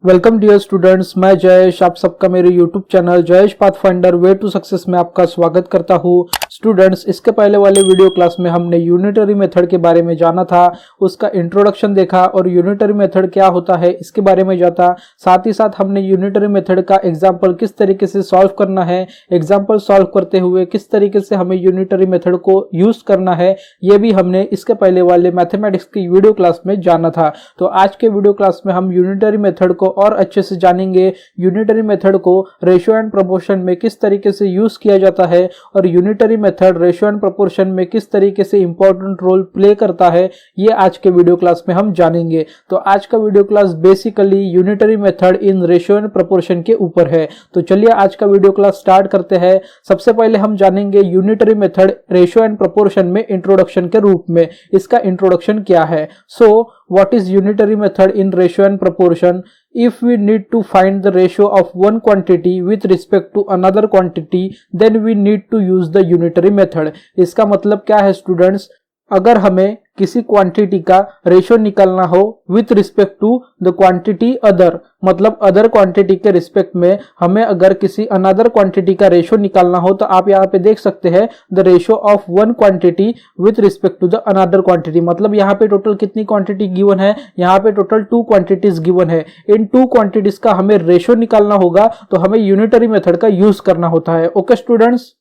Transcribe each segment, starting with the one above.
Welcome dear students, मैं जयेश आप सबका मेरे YouTube channel Jayesh Pathfinder way to success में आपका स्वागत करता हूँ। स्टूडेंट्स, इसके पहले वाले वीडियो क्लास में हमने यूनिटरी मेथड के बारे में जाना था, उसका इंट्रोडक्शन देखा और यूनिटरी मेथड क्या होता है इसके बारे में जाता। साथ ही साथ हमने यूनिटरी मेथड का एग्जाम्पल किस तरीके से सॉल्व करना है, एग्जाम्पल सॉल्व करते हुए किस तरीके से हमें यूनिटरी मेथड को यूज करना है, ये भी हमने इसके पहले वाले मैथमेटिक्स की वीडियो क्लास में जाना था। तो आज के वीडियो क्लास में हम यूनिटरी मेथड को और अच्छे से जानेंगे। यूनिटरी मेथड को रेशियो एंड प्रोपोर्शन में किस तरीके से यूज किया जाता है और unitary method ratio and proportion में किस तरीके से इंपॉर्टेंट रोल प्ले करता है, ये आज के वीडियो क्लास में हम जानेंगे। तो आज का video class basically unitary method in ratio and proportion के ऊपर है। तो चलिए आज का वीडियो क्लास स्टार्ट करते हैं। सबसे पहले हम जानेंगे unitary method ratio and proportion में इंट्रोडक्शन के रूप में इसका इंट्रोडक्शन क्या है। सो what is unitary method in ratio and proportion? If we need to find the ratio of one quantity with respect to another quantity, then we need to use the unitary method. इसका मतलब क्या है students? अगर हमें किसी quantity का ratio निकालना हो with respect to the quantity other, मतलब अदर क्वांटिटी के रिस्पेक्ट में हमें अगर किसी अनदर क्वांटिटी का रेशियो निकालना हो, तो आप यहाँ पे देख सकते हैं the ratio of one quantity with respect to the another quantity. मतलब यहाँ पे टोटल कितनी क्वांटिटी गिवन है? यहाँ पे टोटल 2 क्वांटिटीज गिवन है। इन 2 क्वांटिटीज का हमें रेशियो निकालना होगा, तो हमें यूनिटरी मेथड का यूज करना होता है। ओके स्टूडेंट्स,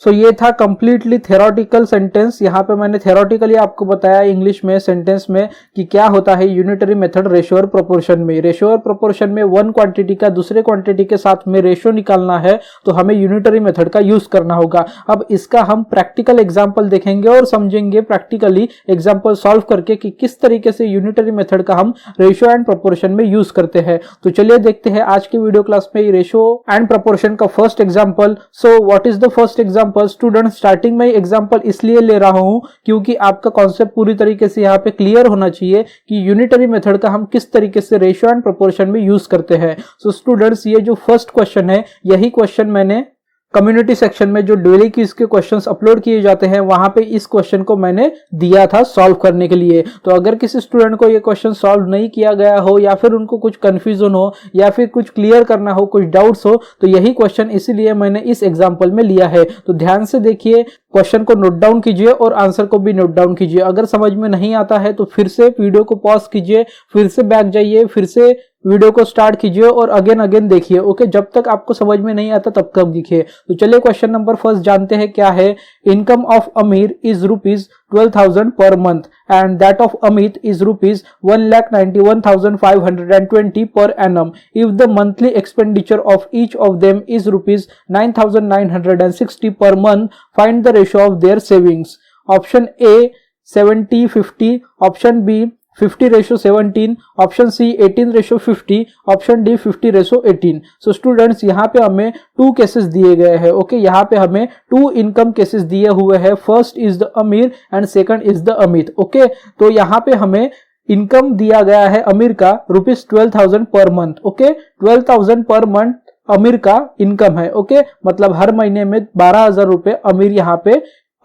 सो ये था कंप्लीटली थ्योरेटिकल सेंटेंस। यहाँ पे मैंने थ्योरेटिकली आपको बताया इंग्लिश में सेंटेंस में कि क्या होता है यूनिटरी मेथड रेशियो और प्रोपोर्शन में। रेशियो और प्रोपोर्शन में वन क्वांटिटी का दूसरे क्वांटिटी के साथ में रेशियो निकालना है, तो हमें यूनिटरी मेथड का यूज करना होगा। अब इसका हम प्रैक्टिकल एग्जाम्पल देखेंगे और समझेंगे प्रैक्टिकली एग्जाम्पल सॉल्व करके कि किस तरीके से यूनिटरी मेथड का हम रेशियो एंड प्रोपोर्शन में यूज करते हैं। तो चलिए देखते हैं आज की वीडियो क्लास में रेशियो एंड प्रोपोर्शन का first example. So what is the first example? Student, starting में एग्जांपल इसलिए ले रहा हूं क्योंकि आपका कॉन्सेप्ट पूरी तरीके से यहाँ पे क्लियर होना चाहिए कि यूनिटरी मेथड का हम किस तरीके से रेशियो एंड प्रोपोर्शन में यूज करते हैं। सो स्टूडेंट्स, ये जो फर्स्ट क्वेश्चन है, यही क्वेश्चन मैंने कम्युनिटी सेक्शन में जो डेली क्विज के क्वेश्चंस अपलोड किए जाते हैं वहां पे इस क्वेश्चन को मैंने दिया था सॉल्व करने के लिए। तो अगर किसी स्टूडेंट को ये क्वेश्चन सॉल्व नहीं किया गया हो या फिर उनको कुछ कंफ्यूजन हो या फिर कुछ क्लियर करना हो, कुछ डाउट्स हो, तो यही क्वेश्चन इसीलिए मैंने इस एग्जाम्पल में लिया है। तो ध्यान से देखिए, क्वेश्चन को नोट डाउन कीजिए और आंसर को भी नोट डाउन कीजिए। अगर समझ में नहीं आता है तो फिर से वीडियो को पॉज कीजिए, फिर से बैक जाइए, फिर से वीडियो को स्टार्ट कीजिए और अगेन देखिए। ओके, जब तक आपको समझ में नहीं आता तब तक देखिए। तो चलिए क्वेश्चन नंबर फर्स्ट जानते हैं क्या है। इनकम ऑफ अमीर is ₹12,000 per month and that of Amit is ₹1,91,520 per annum. If the monthly expenditure of each of them is ₹9,960 per month, find the ratio of their savings. Option A 70-50, option B 50:17, option C 18:50, option D 50:18। So students, यहाँ पे हमें 2 cases दिए गए हैं। Okay, यहाँ पे हमें 2 income cases दिए हुए हैं। फर्स्ट इज द अमीर and second is the Amit. Okay, तो यहाँ पे हमें इनकम दिया गया है अमीर का ₹12,000 per month. Okay, 12,000 per month अमीर का इनकम है। ओके, मतलब हर महीने में 12,000 रुपए अमीर यहाँ पे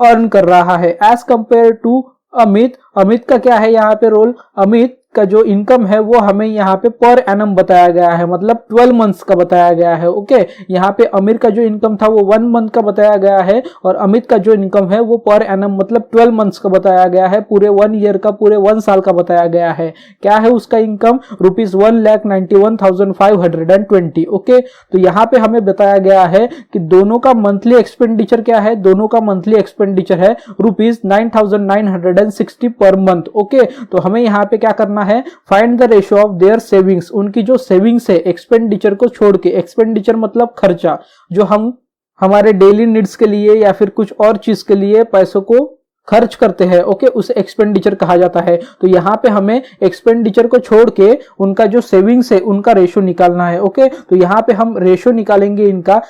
अर्न कर रहा है। एज कंपेयर टू अमित का क्या है यहाँ पे रोल? अमित का जो इनकम है वो हमें यहाँ पे पर एनम बताया गया है, मतलब 12 मंथ्स का बताया गया है। ओके, यहाँ पे अमीर का जो इनकम था वो 1 मंथ का बताया गया है और अमित का जो इनकम है वो पर एनम मतलब 12 मंथ्स का बताया गया है, पूरे 1 ईयर का, पूरे 1 साल का बताया गया है। क्या है उसका इनकम? ₹1,91,520। ओके, तो यहाँ पे हमें बताया गया है कि दोनों का मंथली एक्सपेंडिचर क्या है? दोनों का मंथली एक्सपेंडिचर है ₹9,960 पर मंथ। ओके, तो हमें यहाँ पे क्या करना है? Find the ratio of their savings. उनकी जो सेविंग्स है एक्सपेंडिचर को छोड़ के, एक्सपेंडिचर मतलब खर्चा, जो हम हमारे डेली नीड्स के लिए या फिर कुछ और चीज के लिए पैसों को खर्च करते हैं। ओके, उसे एक्सपेंडिचर कहा जाता है। तो यहाँ पे हमें एक्सपेंडिचर को छोड़ के उनका जो सेविंग्स है उनका रेशियो निकालना है। ओके, तो यहाँ पे हम रेशियो निकालेंगे इनका,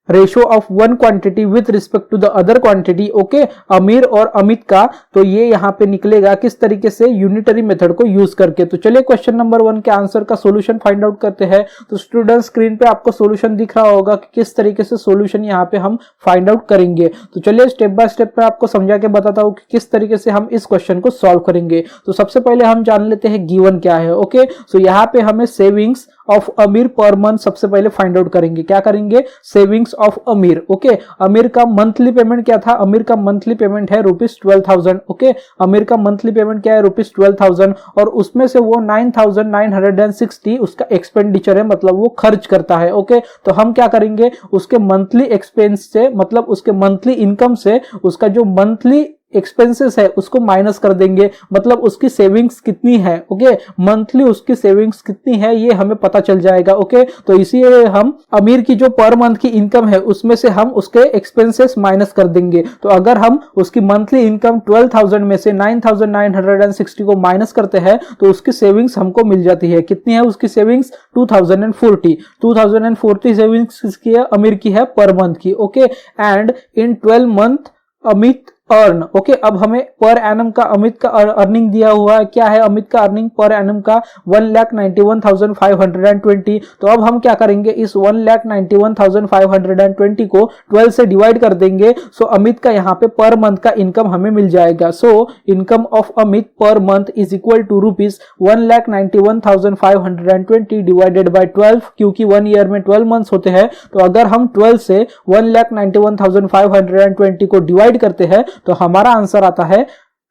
ratio of one quantity with respect to the other quantity. Okay, Amir और अमित का, तो ये यहाँ पे निकलेगा किस तरीके से? यूनिटरी मेथड को यूज करके। तो चलिए क्वेश्चन नंबर 1 के आंसर का सॉल्यूशन फाइंड आउट करते हैं। तो स्टूडेंट, स्क्रीन पे आपको सॉल्यूशन दिख रहा होगा कि किस तरीके से सॉल्यूशन यहाँ पे हम फाइंड आउट करेंगे। तो चलिए स्टेप बाय स्टेप पे आपको समझा के बताता हूँ कि किस तरीके से हम इस क्वेश्चन को सॉल्व करेंगे। तो सबसे पहले हम जान लेते हैं गिवन क्या है। ओके, सो यहाँ पे हमें सेविंग्स ऑफ अमीर पर मंथ सबसे पहले फाइंड आउट करेंगे। क्या करेंगे? सेविंग्स ऑफ अमीर। ओके, अमीर का मंथली पेमेंट क्या था? अमीर का मंथली पेमेंट है ₹12,000। ओके, अमीर का मंथली पेमेंट क्या है? ₹12,000 और उसमें से वो 9,960 उसका एक्सपेंडिचर है, मतलब वो खर्च करता है। ओके, तो हम क्या करेंगे? उसके मंथली एक्सपेंस से, मतलब उसके मंथली इनकम से उसका जो मंथली एक्सपेंसेस है उसको माइनस कर देंगे, मतलब उसकी सेविंग्स कितनी है। ओके, मंथली उसकी सेविंग्स कितनी है ये हमें पता चल जाएगा। ओके, तो इसीलिए हम अमीर की जो पर मंथ की इनकम है उसमें से हम उसके एक्सपेंसेस माइनस कर देंगे। तो अगर हम उसकी मंथली इनकम 12,000 में से 9,960 को माइनस करते हैं तो उसकी सेविंग्स हमको मिल जाती है। कितनी है उसकी सेविंग्स? 2040 सेविंग्स किसकी है? अमीर की है, पर मंथ की। Okay, and in 12 month Amit earn. Okay, अब हमें पर एनम का अमित का अर्निंग दिया हुआ है। क्या है अमित का अर्निंग पर एनम का? 1,91,520। तो अब हम क्या करेंगे? इस 1,91,520 को 12 से डिवाइड कर देंगे। सो अमित का यहाँ पे पर मंथ का इनकम हमें मिल जाएगा। So income of Amit per month is equal to ₹1,91,520 divided by 12, क्योंकि 1 ईयर में 12 मंथ्स होते हैं। तो अगर हम 12 से 1,91,520 को डिवाइड करते हैं तो हमारा आंसर आता है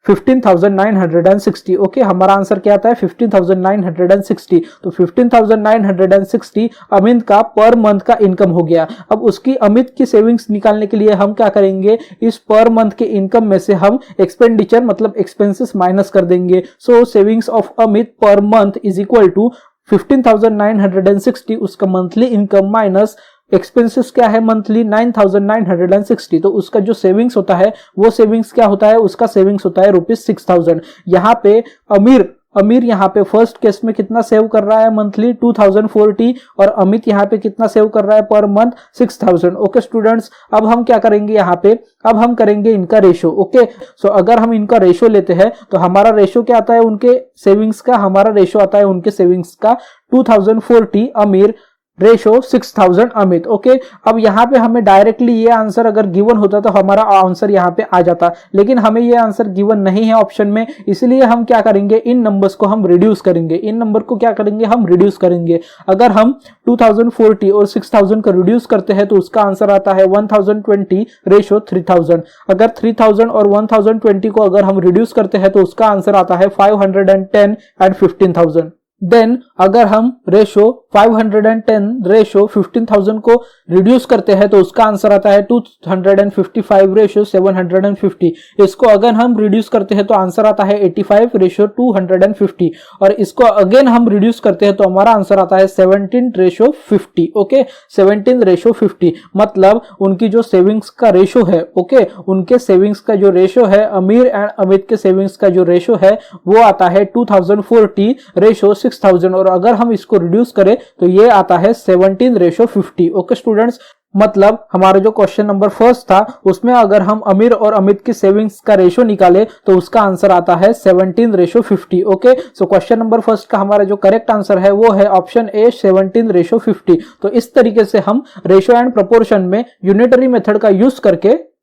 15,960। ओके, हमारा आंसर क्या आता है? 15,960। तो 15,960 अमित का पर मंथ का इनकम हो गया। अब उसकी अमित की सेविंग्स निकालने के लिए हम क्या करेंगे? इस पर मंथ के इनकम में से हम एक्सपेंडिचर मतलब एक्सपेंसेस माइनस कर देंगे। सो savings of Amit per month is equal to 15,960 उसका मंथली इनकम माइनस एक्सपेंसेस क्या है मंथली? 9,960। तो उसका जो सेविंग्स होता है वो सेविंग्स क्या होता है? उसका सेविंग्स होता है ₹6,000। यहाँ पे अमीर यहाँ पे फर्स्ट केस में कितना सेव कर रहा है मंथली? 2040 और अमित यहाँ पे कितना सेव कर रहा है पर मंथ? 6,000। ओके स्टूडेंट्स, अब हम क्या करेंगे यहाँ पे? अब हम करेंगे इनका रेशो। ओके, सो अगर हम इनका रेशो लेते हैं तो हमारा रेशो क्या आता है उनके सेविंग्स का? हमारा रेशो आता है उनके सेविंग्स का 2040 अमीर रेशो 6,000 अमित। ओके, अब यहाँ पे हमें डायरेक्टली ये आंसर अगर गिवन होता तो हमारा आंसर यहाँ पे आ जाता, लेकिन हमें ये आंसर गिवन नहीं है ऑप्शन में, इसलिए हम क्या करेंगे? इन नंबर्स को हम रिड्यूस करेंगे। इन नंबर को क्या करेंगे? हम रिड्यूस करेंगे। अगर हम 2040 और 6,000 को रिड्यूस करते हैं तो उसका आंसर आता है 1,020 रेशो 3,000। अगर 3,000 और 1,020 को अगर हम रिड्यूस करते हैं तो उसका आंसर आता है 510 एंड 15,000। देन अगर हम रेशो 510 रेशो 15,000 को रिड्यूस करते हैं तो उसका आंसर आता है 255 रेशो 750। इसको अगर हम रिड्यूस करते हैं तो आंसर आता है 85 रेशो 250 और इसको अगेन हम रिड्यूस करते हैं तो हमारा आंसर आता है 17 रेशो 50। ओके, 17 रेशो 50 मतलब उनकी जो सेविंग्स का रेशो है, ओके, उनके सेविंग्स का जो रेशो है, अमीर एंड अमित के सेविंग्स का जो रेशो है वो आता है 2040 रेशो 6,000 और अगर हम इसको रिड्यूस करें तो ये आता है 17 रेशो 50। ओके स्टूडेंट्स, मतलब हमारा जो क्वेश्चन नंबर फर्स्ट था उसमें अगर हम अमीर और अमित की सेविंग्स का रेशो निकाले तो उसका आंसर आता है 17 ratio 50। Okay, so question number first का हमारा जो करेक्ट आंसर है वो है ऑप्शन ए 17 रेशो 50। तो इस तरीके से हम रेशो एंड प्रोपोर्शन में यूनिटरी मेथड का यूज करके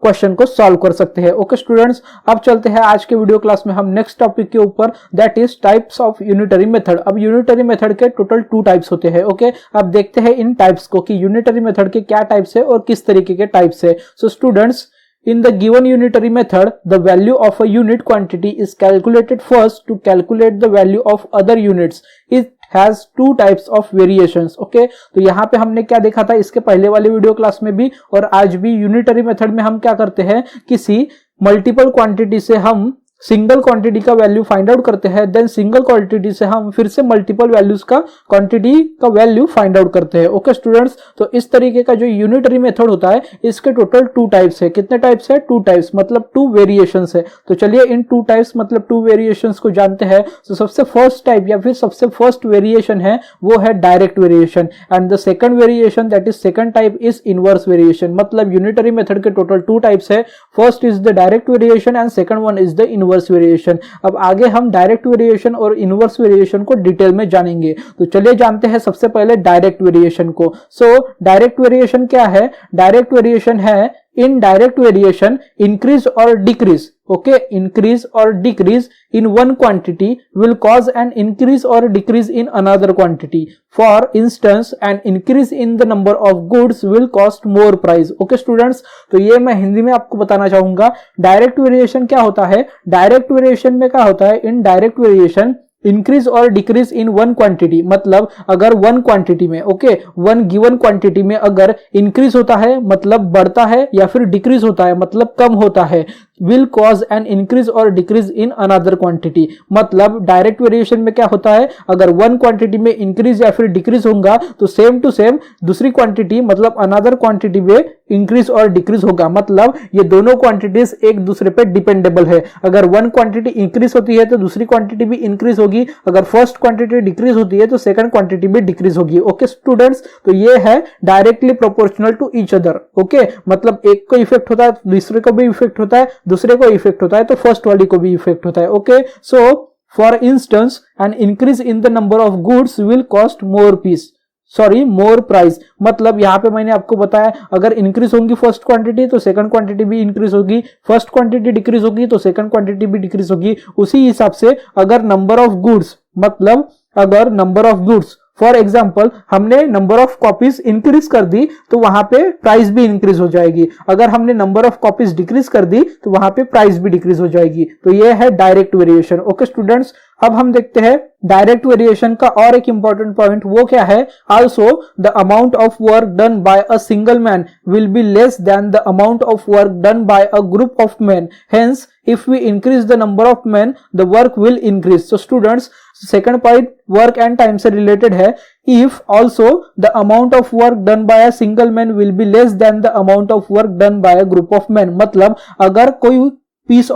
क्वेश्चन को सॉल्व कर सकते हैं। ओके स्टूडेंट्स, अब चलते हैं आज के वीडियो क्लास में हम नेक्स्ट टॉपिक के ऊपर, that is types of unitary method. अब यूनिटरी मेथड के टोटल 2 टाइप्स होते हैं। ओके, अब देखते हैं इन टाइप्स को कि यूनिटरी मेथड के क्या टाइप्स है और किस तरीके के टाइप्स है। So students, in the given unitary method, the value of a unit quantity is calculated first to calculate the value of other units. It has 2 types of variations. Okay, तो यहाँ पे हमने क्या देखा था इसके पहले वाले वीडियो क्लास में भी और आज भी, यूनिटरी मेथड में हम क्या करते हैं? किसी मल्टीपल क्वांटिटी से हम सिंगल क्वांटिटी का वैल्यू फाइंड आउट करते हैं, देन सिंगल क्वांटिटी से हम फिर से मल्टीपल वैल्यूज का क्वांटिटी का वैल्यू फाइंड आउट करते हैं। ओके स्टूडेंट्स, तो इस तरीके का जो यूनिटरी मेथड होता है इसके टोटल 2 टाइप्स है। कितने टाइप्स है? 2 टाइप्स, मतलब 2 वेरिएशंस है। तो चलिए इन 2 टाइप्स मतलब 2 वेरिएशंस को जानते हैं। तो सबसे फर्स्ट टाइप या फिर सबसे फर्स्ट वेरिएशन है वो है direct variation and the second variation that is second type is inverse variation. मतलब यूनिटरी मेथड के टोटल 2 टाइप्स है। First is the direct variation and second one is the inverse variation. अब आगे हम direct variation और inverse variation को detail में जानेंगे। तो चलिए जानते हैं सबसे पहले डायरेक्ट वेरिएशन को। सो डायरेक्ट वेरिएशन क्या है? डायरेक्ट वेरिएशन है इनडायरेक्ट वेरिएशन इंक्रीज और decrease okay, increase or decrease in one quantity will cause an increase or decrease in another quantity. For instance, an increase in the number of goods will cost more price. Okay students, तो ये मैं हिंदी में आपको बताना चाहूंगा direct variation क्या होता है। डायरेक्ट वेरिएशन में क्या होता है, इन डायरेक्ट वेरिएशन इंक्रीज और डिक्रीज इन वन क्वांटिटी, मतलब अगर वन क्वांटिटी में ओके वन गिवन क्वांटिटी में अगर इंक्रीज होता है मतलब बढ़ता है, या फिर डिक्रीज होता है मतलब कम होता है, will cause an increase or decrease in another quantity। मतलब डायरेक्ट वेरिएशन में क्या होता है, अगर वन क्वांटिटी में इंक्रीज या फिर डिक्रीज होगा तो सेम टू सेम दूसरी क्वांटिटी मतलब अनदर क्वांटिटी में इंक्रीज और डिक्रीज होगा। मतलब ये दोनों क्वांटिटीज एक दूसरे पे डिपेंडेबल है। अगर वन क्वांटिटी इंक्रीज होती है तो दूसरी क्वांटिटी भी इंक्रीज होगी, अगर फर्स्ट क्वांटिटी डिक्रीज होती है तो सेकंड क्वांटिटी भी डिक्रीज होगी। ओके स्टूडेंट्स, तो ये है directly proportional to each other. Okay, मतलब एक को इफेक्ट होता है दूसरे को भी इफेक्ट होता है, दूसरे को इफेक्ट होता है तो फर्स्ट वाली को भी इफेक्ट होता है। Okay, so for instance an increase in the number of goods will cost more price. मतलब यहां पे मैंने आपको बताया अगर इंक्रीज होगी फर्स्ट क्वांटिटी तो सेकंड क्वांटिटी भी इंक्रीज होगी, फर्स्ट क्वांटिटी डिक्रीज होगी तो सेकंड क्वांटिटी भी डिक्रीज होगी। उसी हिसाब से अगर नंबर ऑफ गुड्स मतलब अगर number of goods for example हमने नंबर ऑफ कॉपीज इंक्रीज कर दी तो वहां पे प्राइस भी इंक्रीज हो जाएगी, अगर हमने नंबर ऑफ कॉपीज डिक्रीज कर दी तो वहां पे प्राइस भी डिक्रीज हो जाएगी। तो ये है डायरेक्ट वेरिएशन। ओके स्टूडेंट्स, अब हम देखते हैं डायरेक्ट वेरिएशन का और एक इंपॉर्टेंट पॉइंट, वो क्या है, also the amount of work done by a single man will be less than the amount of work done by a group of man, hence if we increase the number of men the work will increase। so students, second point work and time से related है। if also the amount of work done by a single man will be less than the amount of work done by a group of men, मतलब अगर कोई piece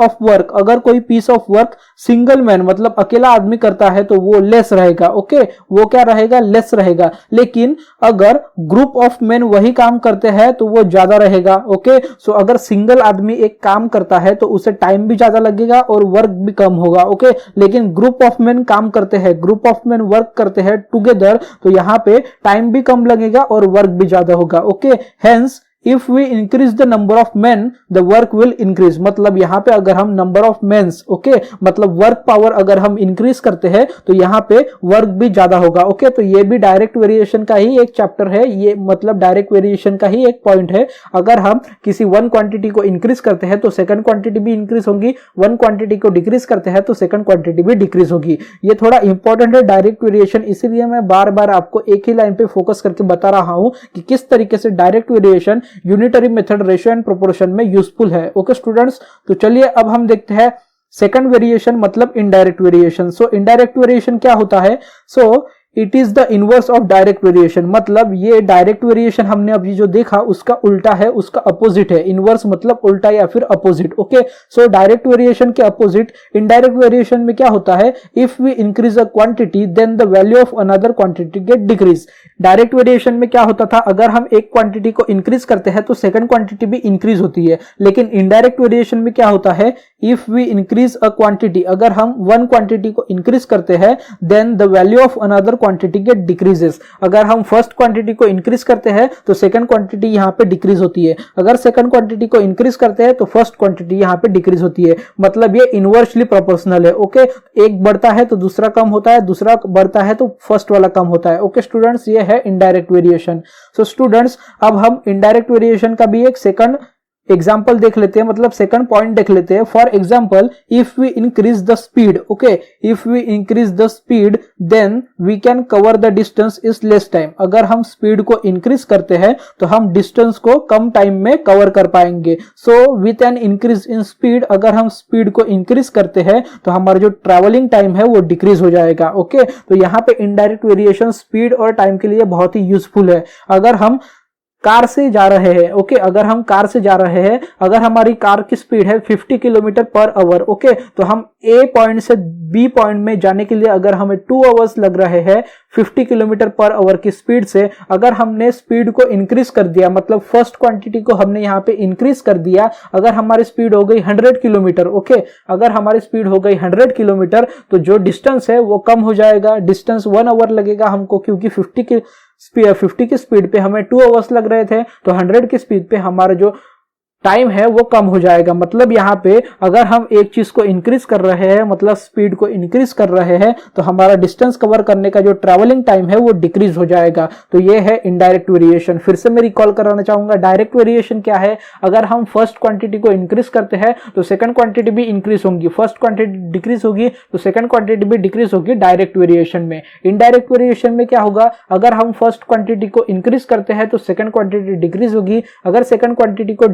of work single man मतलब अकेला आदमी करता है तो वो लेस रहेगा। ओके, वो क्या रहेगा, लेस रहेगा। लेकिन अगर ग्रुप ऑफ मैन वही काम करते हैं तो वो ज्यादा रहेगा। ओके, सो अगर सिंगल आदमी एक काम करता है तो उसे टाइम भी ज्यादा लगेगा और वर्क भी कम होगा। ओके, लेकिन ग्रुप ऑफ मैन काम करते हैं, ग्रुप ऑफ मैन वर्क करते हैं टुगेदर तो यहाँ पे टाइम भी कम लगेगा और वर्क भी ज्यादा होगा। Okay, hence if we increase the number of men the work will increase। मतलब यहाँ पे अगर हम नंबर ऑफ मेंस ओके मतलब वर्क पावर अगर हम इंक्रीज करते हैं तो यहाँ पे वर्क भी ज्यादा होगा। ओके, तो ये भी डायरेक्ट वेरिएशन का ही एक चैप्टर है, ये मतलब डायरेक्ट वेरिएशन का ही एक पॉइंट है। अगर हम किसी वन क्वांटिटी को इंक्रीज करते हैं तो सेकंड क्वांटिटी भी इंक्रीज होगी, वन क्वांटिटी को डिक्रीज करते हैं तो सेकंड क्वांटिटी भी डिक्रीज होगी। ये थोड़ा इंपॉर्टेंट है डायरेक्ट वेरिएशन, इसीलिए मैं बार बार आपको एक ही लाइन पे फोकस करके बता रहा हूं कि किस तरीके से direct variation unitary method ratio and proportion में यूजफुल है। ओके स्टूडेंट्स, तो चलिए अब हम देखते हैं सेकंड वेरिएशन मतलब इनडायरेक्ट वेरिएशन। सो इनडायरेक्ट वेरिएशन क्या होता है, so it is the inverse of direct variation. मतलब ये डायरेक्ट वेरिएशन हमने अभी जो देखा उसका उल्टा है, उसका अपोजिट है। इनवर्स मतलब उल्टा या फिर opposite. Okay, so direct variation के अपोजिट इनडायरेक्ट वेरिएशन में क्या होता है, if we increase a quantity then the value of another quantity get decrease. Direct variation में क्या होता था, अगर हम एक क्वांटिटी को इंक्रीज करते हैं तो सेकंड क्वांटिटी भी इंक्रीज होती है। लेकिन इनडायरेक्ट वेरिएशन में क्या होता है, if we increase a quantity, अगर हम वन क्वांटिटी को इंक्रीज करते हैं then the value of another quantity get decreases. अगर हम फर्स्ट क्वांटिटी को इंक्रीज करते हैं तो सेकंड क्वांटिटी यहाँ पे डिक्रीज होती है, अगर सेकंड क्वांटिटी को इंक्रीज करते हैं तो फर्स्ट क्वांटिटी यहाँ पे डिक्रीज होती है। मतलब ये इनवर्सली प्रोपोर्शनल है। ओके, एक बढ़ता है तो दूसरा कम होता है, दूसरा बढ़ता है तो फर्स्ट वाला कम होता है। ओके स्टूडेंट्स, ये है इनडायरेक्ट वेरिएशन। सो स्टूडेंट्स, अब हम इनडायरेक्ट वेरिएशन का भी एक सेकंड एग्जाम्पल देख लेते हैं, मतलब सेकंड पॉइंट देख लेते हैं। For example, if we increase the speed, okay, if we increase the speed then we can cover the distance is less time. अगर हम स्पीड को इंक्रीज करते हैं तो हम डिस्टेंस को कम टाइम में कवर कर पाएंगे। So with an increase in speed, अगर हम स्पीड को इंक्रीज करते हैं तो हमारा जो ट्रेवलिंग टाइम है वो डिक्रीज हो जाएगा। ओके, तो यहाँ पे इनडायरेक्ट वेरिएशन स्पीड और टाइम के लिए बहुत ही यूजफुल है। अगर हम कार से जा रहे हैं, ओके, अगर हम कार से जा रहे हैं, अगर हमारी कार की स्पीड है 50 किलोमीटर पर आवर, ओके, तो हम ए पॉइंट से बी पॉइंट में जाने के लिए अगर हमें 2 आवर्स लग रहे हैं 50 किलोमीटर पर आवर की स्पीड से, अगर हमने स्पीड को इंक्रीज कर दिया, मतलब फर्स्ट क्वांटिटी को हमने यहाँ पे इंक्रीज कर दिया, अगर हमारी स्पीड हो गई 100 किलोमीटर, ओके, अगर हमारी स्पीड हो गई 100 किलोमीटर तो जो डिस्टेंस है वो कम हो जाएगा, डिस्टेंस 1 आवर लगेगा हमको, क्योंकि 50 की स्पीड पे हमें 2 आवर्स लग रहे थे, तो 100 की स्पीड पे हमारा जो टाइम है वो कम हो जाएगा। मतलब यहाँ पे अगर हम एक चीज को इंक्रीज कर रहे हैं, मतलब स्पीड को इंक्रीज कर रहे हैं, तो हमारा डिस्टेंस कवर करने का जो ट्रैवलिंग टाइम है वो डिक्रीज हो जाएगा। तो ये है इनडायरेक्ट वेरिएशन। फिर से मैं रिकॉल कराना चाहूंगा, डायरेक्ट वेरिएशन क्या है? अगर हम फर्स्ट क्वांटिटी को इंक्रीज करते हैं तो सेकंड क्वांटिटी भी इंक्रीज होगी, फर्स्ट क्वांटिटी डिक्रीज होगी तो सेकंड क्वांटिटी भी डिक्रीज होगी डायरेक्ट वेरिएशन में। इनडायरेक्ट वेरिएशन में क्या होगा? अगर हम फर्स्ट क्वांटिटी को इंक्रीज करते हैं तो सेकंड क्वांटिटी डिक्रीज होगी, अगर सेकंड क्वांटिटी को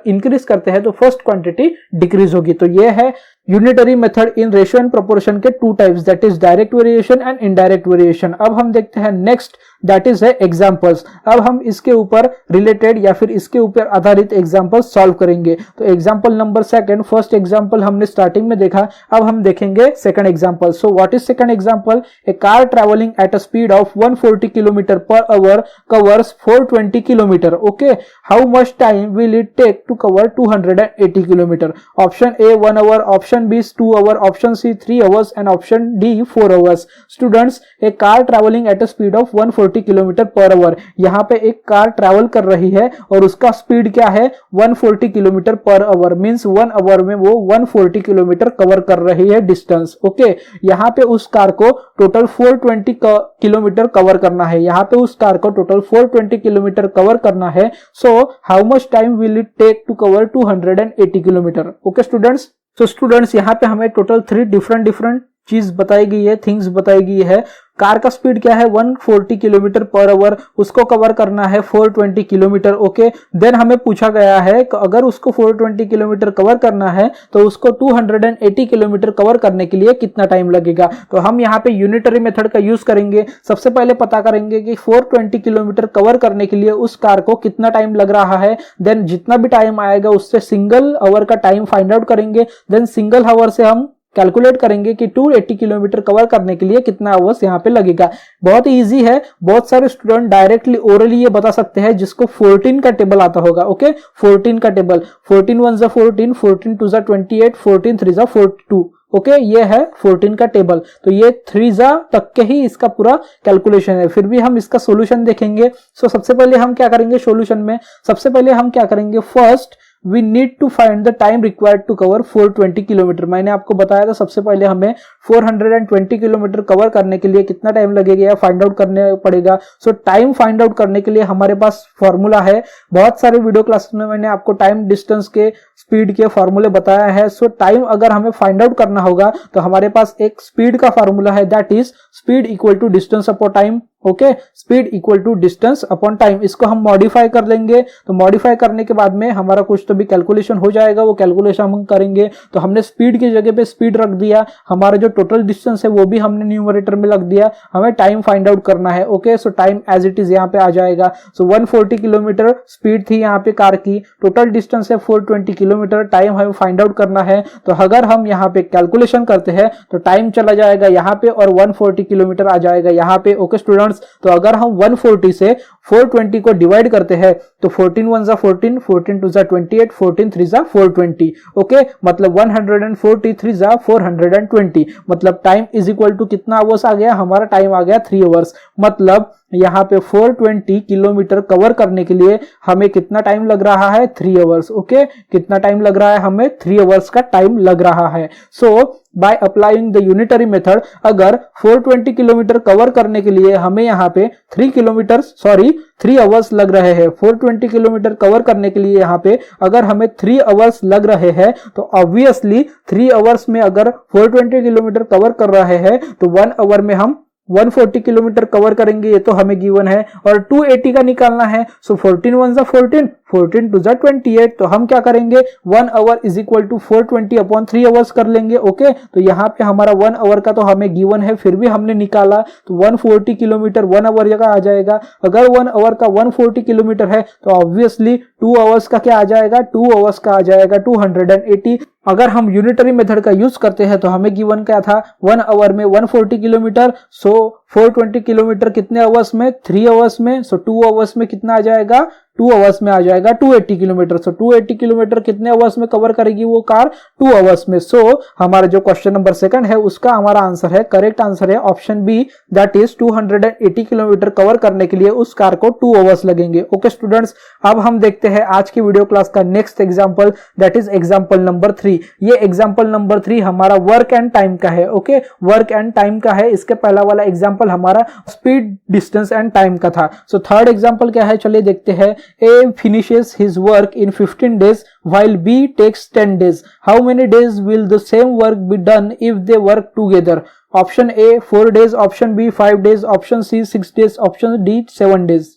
इंक्रीज करते हैं तो फर्स्ट क्वांटिटी डिक्रीज होगी। तो ये है unitary method in ratio and proportion के two types, that is direct variation and indirect variation. अब हम देखते हैं नेक्स्ट, दैट इज है एग्जांपल्स। अब हम इसके ऊपर रिलेटेड या फिर इसके ऊपर आधारित एग्जांपल्स सॉल्व करेंगे। तो example number second, first example हमने स्टार्टिंग में देखा, अब हम देखेंगे second example. So what is second example? A car travelling at a speed of 140 kilometre per hour covers 420 kilometre. Okay, how much time will it take to cover 280 kilometre? Option A 1 hour, option B 2 hour, option C 3 hours and option D 4 hours. Students, a car travelling at a speed of 140 kilometre per our. यहाँ पे एक car travel कर रही है और उसका speed क्या है? 140 kilometre per our, means 1 our में वो 140 किलोमीटर कवर कर रही है डिस्टेंस। ओके, यहाँ पे उस कार को टोटल 420 किलोमीटर कवर करना है, यहाँ पे उस कार को टोटल 420 किलोमीटर कवर करना है। So how much time will it take to cover 280 kilometre? Okay students, तो स्टूडेंट्स यहाँ पे हमें टोटल 3 डिफरेंट चीज बताई गई है, थिंग्स बताई गई है। कार का स्पीड क्या है? 140 किलोमीटर पर आवर, उसको कवर करना है 420 किलोमीटर। ओके, देन हमें पूछा गया है कि अगर उसको 420 किलोमीटर कवर करना है तो उसको 280 किलोमीटर कवर करने के लिए कितना टाइम लगेगा? तो हम यहाँ पे यूनिटरी मेथड का यूज करेंगे। सबसे पहले पता करेंगे कि 420 किलोमीटर कवर करने के लिए उस कार को कितना टाइम लग रहा है, देन जितना भी टाइम आएगा उससे सिंगल आवर का टाइम फाइंड आउट करेंगे, देन सिंगल आवर से हम कैलकुलेट करेंगे कि 280 किलोमीटर कवर करने के लिए कितना आवर्स यहाँ पे लगेगा। बहुत इजी है, बहुत सारे स्टूडेंट डायरेक्टली ओरली ये बता सकते हैं जिसको 14 का टेबल आता होगा। ओके, 14 का टेबल, 14 1 14, 14 2 28, 14 3 42। ओके, ये है 14 का टेबल। तो ये 3 तक के ही इसका पूरा कैलकुलेशन है। फिर भी हम इसका सॉल्यूशन देखेंगे। सो सबसे पहले हम क्या करेंगे सॉल्यूशन में? सबसे पहले हम क्या करेंगे, first we need to find the time required to cover 420 kilometre. मैंने आपको बताया था सबसे पहले हमें 420 किलोमीटर कवर करने के लिए कितना टाइम लगेगा फाइंड आउट करने पड़ेगा। सो टाइम फाइंड आउट करने के लिए हमारे पास फॉर्मूला है। बहुत सारे वीडियो क्लासेस में मैंने आपको टाइम, डिस्टेंस के, स्पीड के फॉर्मूले बताया है। सो टाइम अगर हमें फाइंड आउट करना होगा तो हमारे पास एक स्पीड का फॉर्मूला है, that is speed equal to distance upon time. Okay, speed equal to distance upon time. इसको हम मॉडिफाई कर लेंगे, तो मॉडिफाई करने के बाद में हमारा कुछ तो भी कैलकुलेशन हो जाएगा, वो कैलकुलेशन हम करेंगे। तो हमने स्पीड की जगह पे स्पीड रख दिया, हमारा जो टोटल डिस्टेंस है वो भी हमने न्यूमरेटर में रख दिया, हमें टाइम फाइंड आउट करना है। Okay, so time as it is यहाँ पे आ जाएगा। सो 140 किलोमीटर स्पीड थी यहाँ पे कार की, टोटल डिस्टेंस है 420 किलोमीटर, टाइम हमें फाइंड आउट करना है। तो अगर हम यहाँ पे कैलकुलेशन करते हैं तो टाइम चला जाएगा यहाँ पे और 140 किलोमीटर आ जाएगा यहाँ पे। ओके स्टूडेंट्स, तो अगर हम 140 से 420 को डिवाइड करते हैं तो 14 1 14, 14 2 28, 14 3 420। ओके, मतलब 140 3 420, मतलब टाइम इज इक्वल टू कितना आवर्स आ गया? हमारा टाइम आ गया 3 आवर्स। मतलब यहाँ पे 420 किलोमीटर कवर करने के लिए हमें कितना टाइम लग रहा है? 3 आवर्स। ओके, कितना टाइम लग रहा है? हमें 3 आवर्स का टाइम लग रहा है। So by applying the unitary method, अगर 420 किलोमीटर कवर करने के लिए हमें यहाँ पे 3 आवर्स लग रहे हैं, 420 किलोमीटर कवर करने के लिए यहाँ पे अगर हमें 3 आवर्स लग रहे हैं, तो ऑब्वियसली 3 आवर्स में अगर 420 किलोमीटर कवर कर रहे हैं तो 1 आवर में हम 140 किलोमीटर कवर करेंगे, ये तो हमें गिवन है। और 280 का निकालना है। सो 14 1 14, 14 2 28, तो हम क्या करेंगे? 1 hour is equal to 420 upon 3 hours कर लेंगे। ओके, तो यहाँ पे हमारा 1 आवर का तो हमें गिवन है, फिर भी हमने निकाला तो 140 किलोमीटर 1 आवर का आ जाएगा। अगर 1 आवर का 140 किलोमीटर है तो ऑब्वियसली 2 आवर्स का क्या आ जाएगा? 2 आवर्स का आ जाएगा 280। अगर हम यूनिटरी मेथड का यूज करते हैं तो हमें गिवन क्या था? 1 आवर में 140 किलोमीटर। सो 420 किलोमीटर कितने आवर्स में? 3 आवर्स में। सो 2 आवर्स में कितना आ जाएगा? 2 आवर्स में आ जाएगा 280 किलोमीटर। सो 280 किलोमीटर कितने आवर्स में कवर करेगी वो कार? 2 आवर्स में। सो हमारा जो क्वेश्चन नंबर 2 है उसका हमारा आंसर है, करेक्ट आंसर है option B, that is 280 kilometre cover करने के लिए उस कार को 2 आवर्स लगेंगे। ओके स्टूडेंट्स, अब हम देखते हैं आज की वीडियो क्लास का next example, that is example number 3। ये एग्जांपल नंबर 3 हमारा वर्क एंड टाइम का है। ओके, वर्क एंड टाइम का है। इसके पहला वाला एग्जांपल हमारा स्पीड, डिस्टेंस एंड टाइम का था। सो थर्ड एग्जांपल क्या है, चलिए देखते हैं। A finishes his work in 15 days while B takes 10 days. How many days will the same work be done if they work together? Option A 4 days, option B 5 days, option C 6 days, option D 7 days.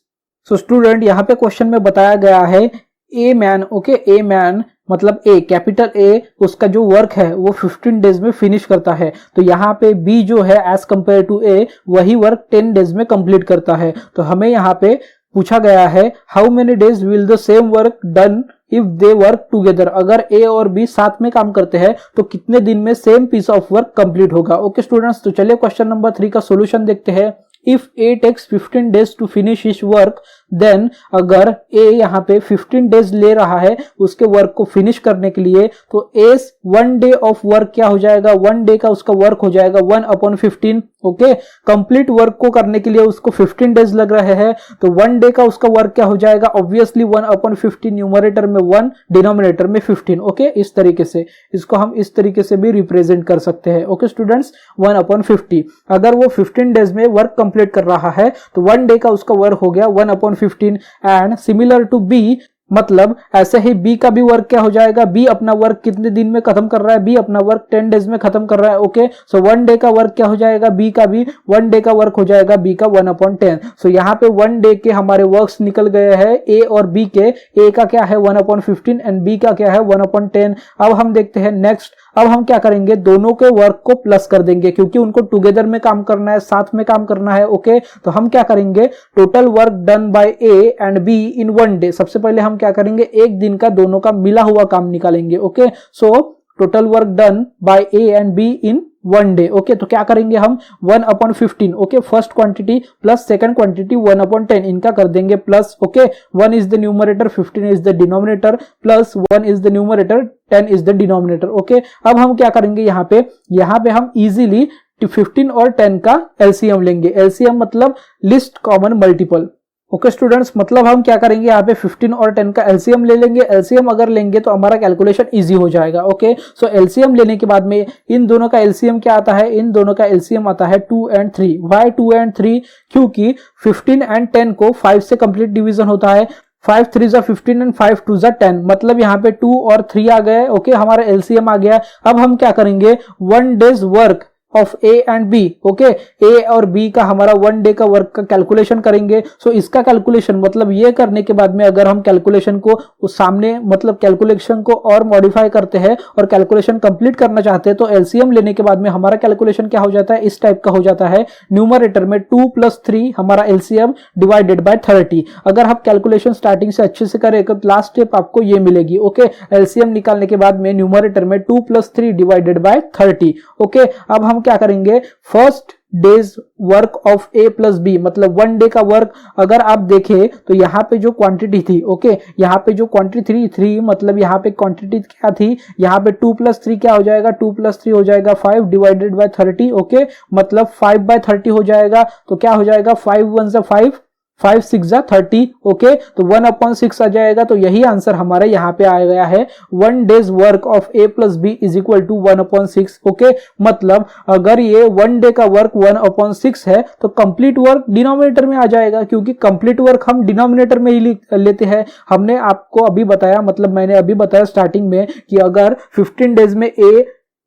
So student, यहाँ पे question में बताया गया है A man, okay, A man मतलब A, capital A, उसका जो work है वो 15 डेज में फिनिश करता है। तो यहाँ पे B जो है एज कंपेयर टू A वही वर्क 10 डेज में कंप्लीट करता है। तो हमें यहाँ पे पूछा गया है how many days will the same work done if they work together. अगर A और B साथ में काम करते हैं तो कितने दिन में same piece of work complete होगा। ओके स्टूडेंट्स, तो चलिए क्वेश्चन नंबर 3 का सॉल्यूशन देखते हैं। If A takes 15 days to finish his work, then अगर A यहाँ पे 15 डेज ले रहा है उसके वर्क को फिनिश करने के लिए, तो A 1 डे ऑफ वर्क क्या हो जाएगा? 1 डे का उसका वर्क हो जाएगा 1/15। ओके, कंप्लीट वर्क को करने के लिए उसको 15 डेज लग रहे हैं, तो 1 डे का उसका वर्क क्या हो जाएगा? ऑब्वियसली 1/15, न्यूमरेटर में 1, डिनोमिनेटर में 15। ओके, इस तरीके से इसको हम इस तरीके से भी रिप्रेजेंट कर सकते हैं। Okay students, 1/50। अगर वो 15 डेज में वर्क कंप्लीट कर रहा है तो 1 डे का उसका वर्क हो गया 1/15। एंड सिमिलर टू बी, मतलब ऐसे ही B का भी वर्क क्या हो जाएगा? B अपना वर्क कितने दिन में खत्म कर रहा है? B अपना वर्क 10 डेज में खत्म कर रहा है। ओके, सो 1 डे का वर्क क्या हो जाएगा? B का भी 1 डे का वर्क हो जाएगा B का 1/10। सो यहाँ पे 1 डे के हमारे वर्क्स निकल गए हैं A और B के। A का क्या है 1/15 एंड B का क्या है 1/10। अब हम देखते हैं नेक्स्ट। अब हम क्या करेंगे? दोनों के वर्क को प्लस कर देंगे क्योंकि उनको टुगेदर में काम करना है, साथ में काम करना है। ओके, तो हम क्या करेंगे? Total work done by A and B in 1 day. सबसे पहले हम क्या करेंगे? एक दिन का दोनों का मिला हुआ काम निकालेंगे। Okay, so total work done by A and B in 1 day. Okay, तो क्या करेंगे हम? 1/15। Okay, first quantity plus second quantity 1/10, इनका कर देंगे plus. Okay, 1 is the numerator, 15 is the denominator, plus 1 is the numerator, 10 is the denominator. Okay, अब हम क्या करेंगे? यहाँ पे हम इजीली 15 और 10 का एलसीएम लेंगे। एलसीएम मतलब list common multiple. Okay students, मतलब हम क्या करेंगे? यहाँ पे 15 और 10 का एलसीएम ले लेंगे। एलसीएम अगर लेंगे तो हमारा कैलकुलेशन इजी हो जाएगा। ओके, सो एलसीएम लेने के बाद में इन दोनों का एलसीएम क्या आता है? इन दोनों का एलसीएम आता है 2 एंड 3। Y 2 and 3? क्योंकि 15 एंड 10 को 5 से कंप्लीट डिवीजन होता है। 5 3 जा 15 एंड 5 2 जा 10, मतलब यहाँ पे 2 और 3 आ गए। ओके, हमारा एलसीएम आ गया। अब हम क्या करेंगे? 1 days work of A and B। Okay, A और B का हमारा 1 डे का वर्क का कैलकुलेशन करेंगे। सो इसका कैलकुलेशन मतलब ये करने के बाद में अगर हम कैलकुलेशन को उस सामने मतलब कैलकुलेशन को और मॉडिफाई करते हैं और कैलकुलेशन कंप्लीट करना चाहते हैं तो एलसीएम लेने के बाद में हमारा कैलकुलेशन क्या हो जाता है? इस टाइप का हो जाता है। न्यूमरेटर में 2 + 3 हमारा एलसीएम डिवाइडेड बाय 30। अगर हम कैलकुलेशन स्टार्टिंग से अच्छे से करें तो लास्ट स्टेप आपको ये मिलेगी। ओके, एलसीएम निकालने के बाद में न्यूमरेटर में 2 + 3 डिवाइडेड बाय 30। ओके, अब हम क्या करेंगे? First days work of A + B, मतलब 1 डे का वर्क अगर आप देखें तो यहाँ पे जो क्वांटिटी थी, ओके, यहाँ पे जो क्वांटिटी 3 मतलब यहाँ पे क्वांटिटी क्या थी? यहाँ पे 2 + 3 क्या हो जाएगा? 2 + 3 हो जाएगा 5 डिवाइडेड बाय 30। ओके, मतलब 5/30 हो जाएगा। तो क्या हो जाएगा? 5 1 जा 5, 5 6 जा 30। ओके, तो 1/6 आ जाएगा। तो यही आंसर हमारे यहाँ पे आ गया है। 1 days work of A + B is equal to 1/6। Okay, मतलब अगर ये 1 डे का वर्क 1/6 है तो कंप्लीट वर्क डिनोमिनेटर में आ जाएगा, क्योंकि कंप्लीट वर्क हम डिनोमिनेटर में ही लेते हैं। हमने आपको अभी बताया, मतलब मैंने अभी बताया स्टार्टिंग में कि अगर 15 डेज में A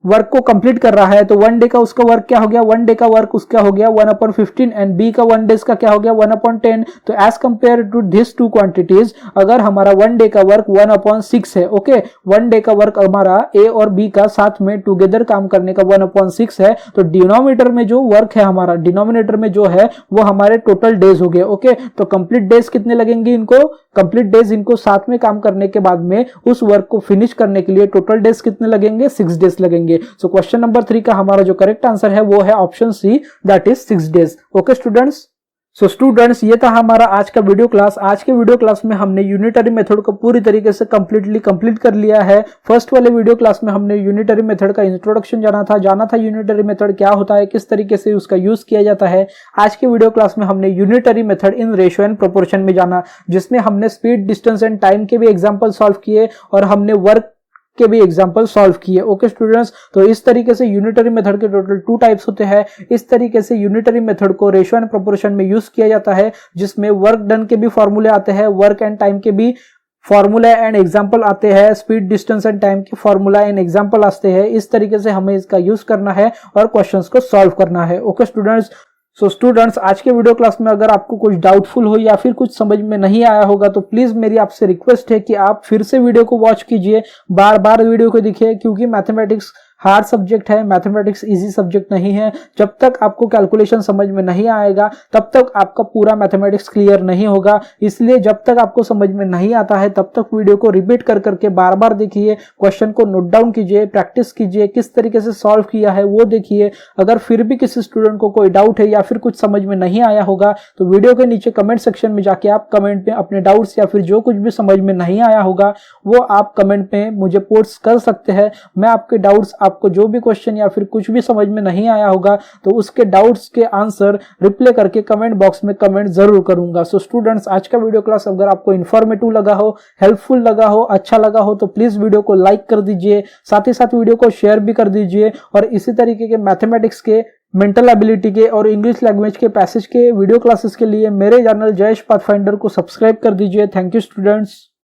वर्क को कंप्लीट कर रहा है तो 1 डे का उसका वर्क क्या हो गया? 1 डे का वर्क उसका हो गया 1/15 एंड B का 1 डेज का क्या हो गया? 1/10। तो as compare to this two quantities, अगर हमारा 1 डे का वर्क 1/6 है, ओके, 1 डे का वर्क हमारा A और B का साथ में टुगेदर काम करने का 1/6 है, तो डिनोमिनेटर में जो वर्क है हमारा, डिनोमिनेटर में जो है वो हमारे टोटल डेज हो गए। ओके, तो कंप्लीट डेज कितने लगेंगे? इनको कंप्लीट डेज इनको साथ में काम करने के बाद में उस वर्क को फिनिश करने के लिए टोटल डेज कितने लगेंगे, 6 डेज लगेंगे। सो क्वेश्चन नंबर 3 का हमारा जो करेक्ट आंसर है वो है option C, that is 6 days. Okay students, so students ये था हमारा आज का वीडियो क्लास। आज के वीडियो क्लास में हमने यूनिटरी मेथड को पूरी तरीके से कंप्लीट कर लिया है। फर्स्ट वाले वीडियो क्लास में हमने यूनिटरी मेथड का इंट्रोडक्शन जाना था यूनिटरी मेथड क्या होता है, किस तरीके से उसका यूज किया जाता है। आज के वीडियो क्लास में हमने unitary method in ratio and proportion में जाना, जिसमें हमने स्पीड, डिस्टेंस एंड टाइम के भी एग्जाम्पल सॉल्व किए और हमने वर्क के भी एग्जाम्पल सॉल्व किए। ओके स्टूडेंट्स, तो इस तरीके से यूनिटरी मेथड के टोटल 2 टाइप्स होते हैं। इस तरीके से यूनिटरी मेथड को रेशियो एंड प्रोपोर्शन में यूज किया जाता है, जिसमें वर्क डन के भी फॉर्मूले आते हैं, वर्क एंड टाइम के भी फॉर्मूला एंड एग्जाम्पल आते हैं, स्पीड, डिस्टेंस एंड टाइम के फॉर्मूला एंड एग्जाम्पल आते हैं। इस तरीके से हमें इसका यूज करना है और क्वेश्चंस को सॉल्व करना है। ओके स्टूडेंट्स, सो स्टूडेंट्स आज के वीडियो क्लास में अगर आपको कुछ डाउटफुल हो या फिर कुछ समझ में नहीं आया होगा तो प्लीज मेरी आपसे रिक्वेस्ट है कि आप फिर से वीडियो को वॉच कीजिए, बार बार वीडियो को देखिए, क्योंकि मैथमेटिक्स हार्ड सब्जेक्ट है, मैथमेटिक्स इजी सब्जेक्ट नहीं है। जब तक आपको कैलकुलेशन समझ में नहीं आएगा तब तक आपका पूरा मैथमेटिक्स क्लियर नहीं होगा। इसलिए जब तक आपको समझ में नहीं आता है तब तक वीडियो को रिपीट कर करके बार बार देखिए, क्वेश्चन को नोट डाउन कीजिए, प्रैक्टिस कीजिए, किस तरीके से सॉल्व किया है वो देखिए। अगर फिर भी किसी स्टूडेंट को कोई डाउट है या फिर कुछ समझ में नहीं आया होगा तो वीडियो के नीचे कमेंट सेक्शन में जाके आप कमेंट में अपने डाउट्स या फिर जो कुछ भी समझ में नहीं आया होगा वो आप कमेंट में मुझे पोस्ट कर सकते हैं। मैं आपके डाउट्स, आपको जो भी क्वेश्चन या फिर कुछ भी समझ में नहीं आया होगा तो उसके डाउट्स के आंसर रिप्लाई करके कमेंट बॉक्स में कमेंट जरूर करूंगा। सो स्टूडेंट्स आज का वीडियो क्लास अगर आपको इन्फॉर्मेटिव लगा हो, हेल्पफुल लगा हो, अच्छा लगा हो तो प्लीज वीडियो को लाइक कर दीजिए, साथ ही साथ वीडियो को शेयर भी कर दीजिए। और इसी तरीके के मैथमेटिक्स के, मेंटल एबिलिटी के और इंग्लिश लैंग्वेज के पैसेज के वीडियो क्लासेस के लिए मेरे चैनल जयेश पाथफाइंडर को सब्सक्राइब कर दीजिए। Thank you students.